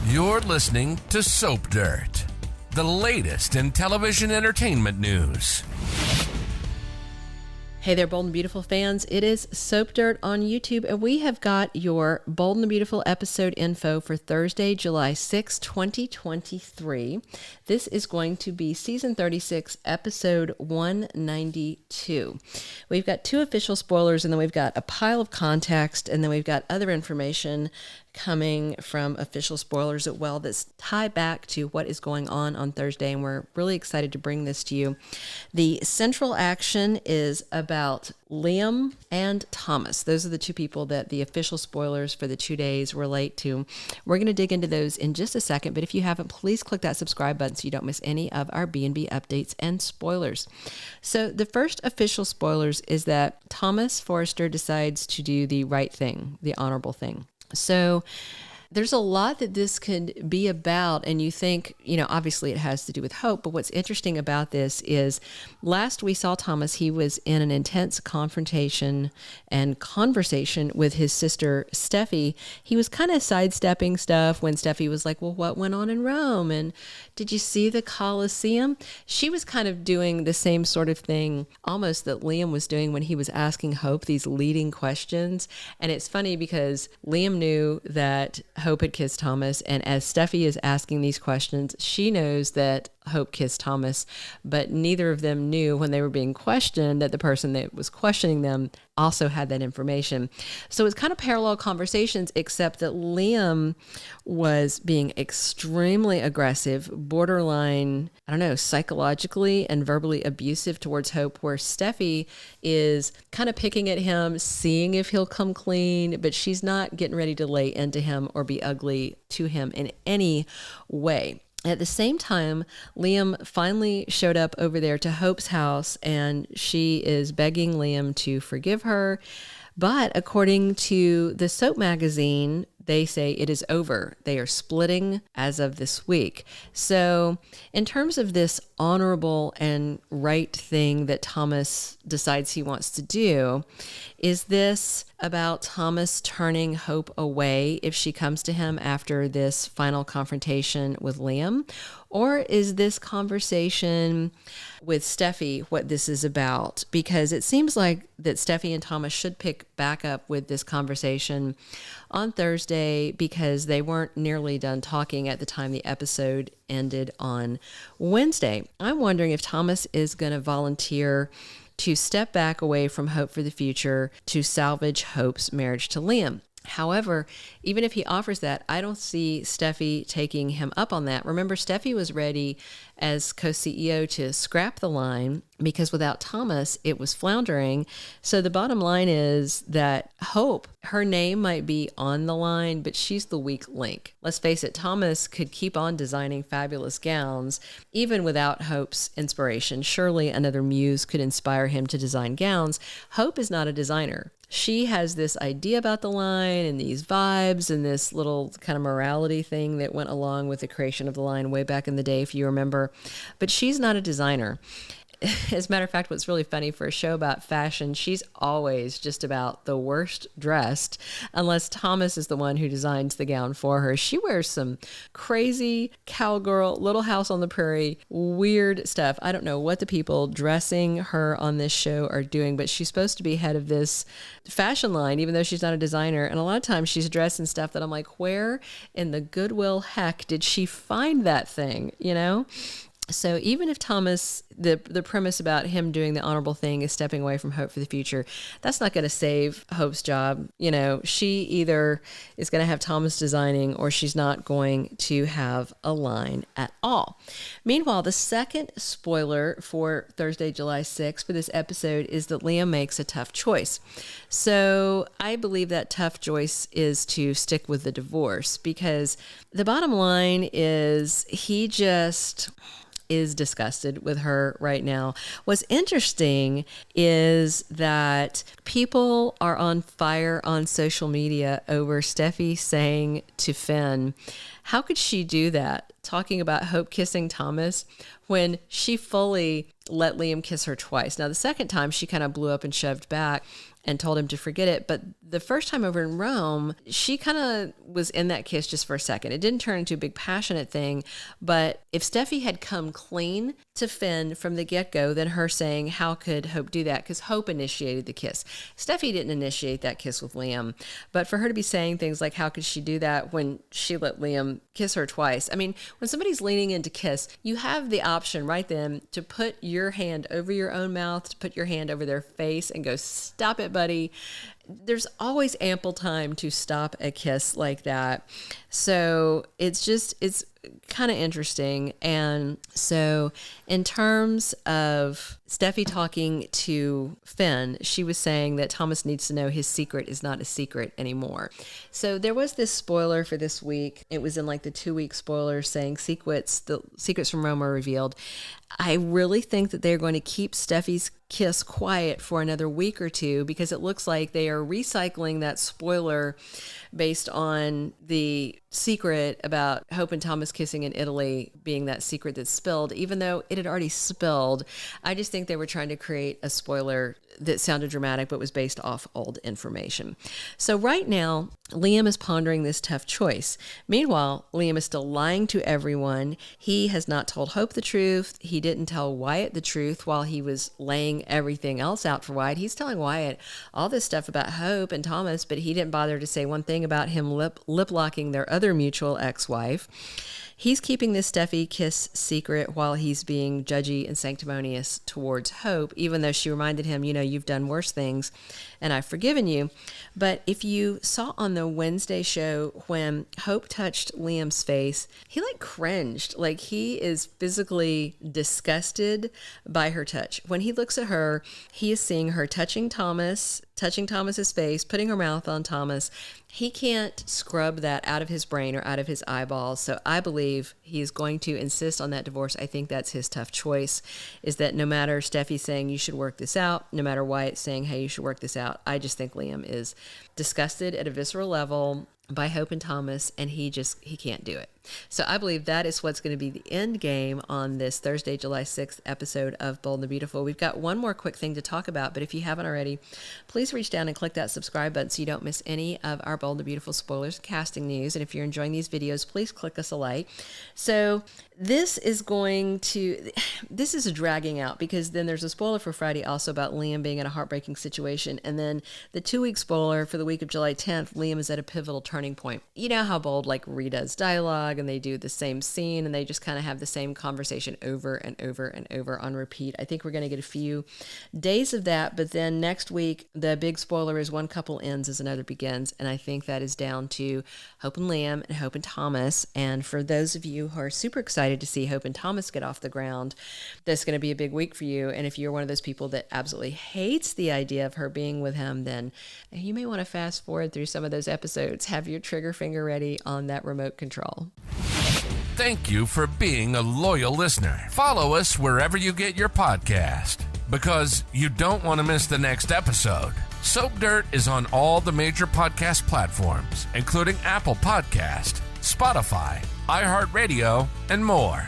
You're listening to Soap Dirt, the latest in television entertainment news. Hey there, Bold and Beautiful fans. It is Soap Dirt on YouTube, and we have got your Bold and Beautiful episode info for Thursday, July 6, 2023. This is going to be season 36, episode 192. We've got 2 official spoilers, and then we've got a pile of context, and then we've got other information coming from official spoilers as well that's tie back to what is going on Thursday, and we're really excited to bring this to you. The central action is about Liam and Thomas. Those are the 2 people that the official spoilers for the 2 days relate to. We're going to dig into those in just a second, but if you haven't, please click that subscribe button so you don't miss any of our B&B updates and spoilers. So the first official spoilers is that Thomas Forrester decides to do the right thing, the honorable thing. So there's a lot that this could be about, and you think, obviously it has to do with Hope, but what's interesting about this is last we saw Thomas, he was in an intense confrontation and conversation with his sister, Steffy. He was kind of sidestepping stuff when Steffy was like, well, what went on in Rome? And did you see the Colosseum? She was kind of doing the same sort of thing almost that Liam was doing when he was asking Hope these leading questions. And it's funny because Liam knew that Hope had kissed Thomas, and as Steffy is asking these questions, she knows that Hope kissed Thomas, but neither of them knew when they were being questioned that the person that was questioning them also had that information. So it's kind of parallel conversations, except that Liam was being extremely aggressive, borderline, psychologically and verbally abusive towards Hope, where Steffy is kind of picking at him, seeing if he'll come clean, but she's not getting ready to lay into him or be ugly to him in any way. At the same time, Liam finally showed up over there to Hope's house, and she is begging Liam to forgive her. But according to the soap magazine, they say it is over. They are splitting as of this week. So in terms of this honorable and right thing that Thomas decides he wants to do, is this about Thomas turning Hope away if she comes to him after this final confrontation with Liam? Or is this conversation with Steffy what this is about? Because it seems like that Steffy and Thomas should pick back up with this conversation on Thursday because they weren't nearly done talking at the time the episode ended on Wednesday. I'm wondering if Thomas is going to volunteer to step back away from Hope for the future to salvage Hope's marriage to Liam. However, even if he offers that, I don't see Steffy taking him up on that. Remember, Steffy was ready as co-CEO to scrap the line because without Thomas, it was floundering. So the bottom line is that Hope, her name might be on the line, but she's the weak link. Let's face it, Thomas could keep on designing fabulous gowns, even without Hope's inspiration. Surely another muse could inspire him to design gowns. Hope is not a designer. She has this idea about the line and these vibes and this little kind of morality thing that went along with the creation of the line way back in the day, if you remember. But she's not a designer. As a matter of fact, what's really funny for a show about fashion, she's always just about the worst dressed, unless Thomas is the one who designs the gown for her. She wears some crazy cowgirl, Little House on the Prairie, weird stuff. I don't know what the people dressing her on this show are doing, but she's supposed to be head of this fashion line, even though she's not a designer. And a lot of times she's dressed in stuff that I'm like, where in the goodwill heck did she find that thing, So even if Thomas, the premise about him doing the honorable thing is stepping away from Hope for the future, that's not going to save Hope's job. She either is going to have Thomas designing or she's not going to have a line at all. Meanwhile, the second spoiler for Thursday, July 6th for this episode is that Liam makes a tough choice. So I believe that tough choice is to stick with the divorce because the bottom line is he just is disgusted with her right now. What's interesting is that people are on fire on social media over Steffy saying to Finn, how could she do that talking about Hope kissing Thomas when she fully let Liam kiss her twice. Now, the second time, she kind of blew up and shoved back and told him to forget it. But the first time over in Rome, she kind of was in that kiss just for a second. It didn't turn into a big passionate thing. But if Steffy had come clean to Finn from the get-go, then her saying, how could Hope do that? Because Hope initiated the kiss. Steffy didn't initiate that kiss with Liam. But for her to be saying things like, how could she do that when she let Liam kiss her twice? I mean, when somebody's leaning in to kiss, you have the option right then to put your hand over your own mouth, to put your hand over their face and go, stop it, buddy. There's always ample time to stop a kiss like that. So it's kind of interesting. And so in terms of Steffy talking to Finn, she was saying that Thomas needs to know his secret is not a secret anymore. So there was this spoiler for this week. It was in like the 2-week spoiler saying the secrets from Rome are revealed. I really think that they're going to keep Steffi's kiss quiet for another week or two because it looks like they are recycling that spoiler based on the secret about Hope and Thomas kissing in Italy being that secret that's spilled, even though it had already spilled. I just think they were trying to create a spoiler that sounded dramatic but was based off old information. So right now, Liam is pondering this tough choice. Meanwhile, Liam is still lying to everyone. He has not told Hope the truth. He didn't tell Wyatt the truth while he was laying everything else out for Wyatt. He's telling Wyatt all this stuff about Hope and Thomas, but he didn't bother to say one thing about him lip-locking their other mutual ex-wife. He's keeping this Steffy kiss secret while he's being judgy and sanctimonious towards Hope, even though she reminded him, you've done worse things and I've forgiven you. But if you saw on the Wednesday show when Hope touched Liam's face, he cringed. He is physically disgusted by her touch. When he looks at her, he is seeing her touching Thomas's face, putting her mouth on Thomas. He can't scrub that out of his brain or out of his eyeballs. So I believe he's going to insist on that divorce. I think that's his tough choice, is that no matter Steffi saying you should work this out, no matter Wyatt saying, hey, you should work this out, I just think Liam is disgusted at a visceral level by Hope and Thomas, and he can't do it. So I believe that is what's going to be the end game on this Thursday, July 6th episode of Bold and the Beautiful. We've got one more quick thing to talk about, but if you haven't already, please reach down and click that subscribe button so you don't miss any of our Bold and the Beautiful spoilers and casting news. And if you're enjoying these videos, please click us a like. So this is a dragging out because then there's a spoiler for Friday also about Liam being in a heartbreaking situation. And then the 2-week spoiler for the week of July 10th, Liam is at a pivotal turning point. You know how Bold redoes dialogue and they do the same scene and they just kind of have the same conversation over and over and over on repeat. I think we're going to get a few days of that, but then next week, the big spoiler is one couple ends as another begins. And I think that is down to Hope and Liam and Hope and Thomas. And for those of you who are super excited to see Hope and Thomas get off the ground, that's going to be a big week for you. And if you're one of those people that absolutely hates the idea of her being with him, then you may want to fast forward through some of those episodes. Have your trigger finger ready on that remote control. Thank you for being a loyal listener. Follow us wherever you get your podcast, because you don't want to miss the next episode. Soap Dirt is on all the major podcast platforms, including Apple Podcast, Spotify, iHeartRadio, and more.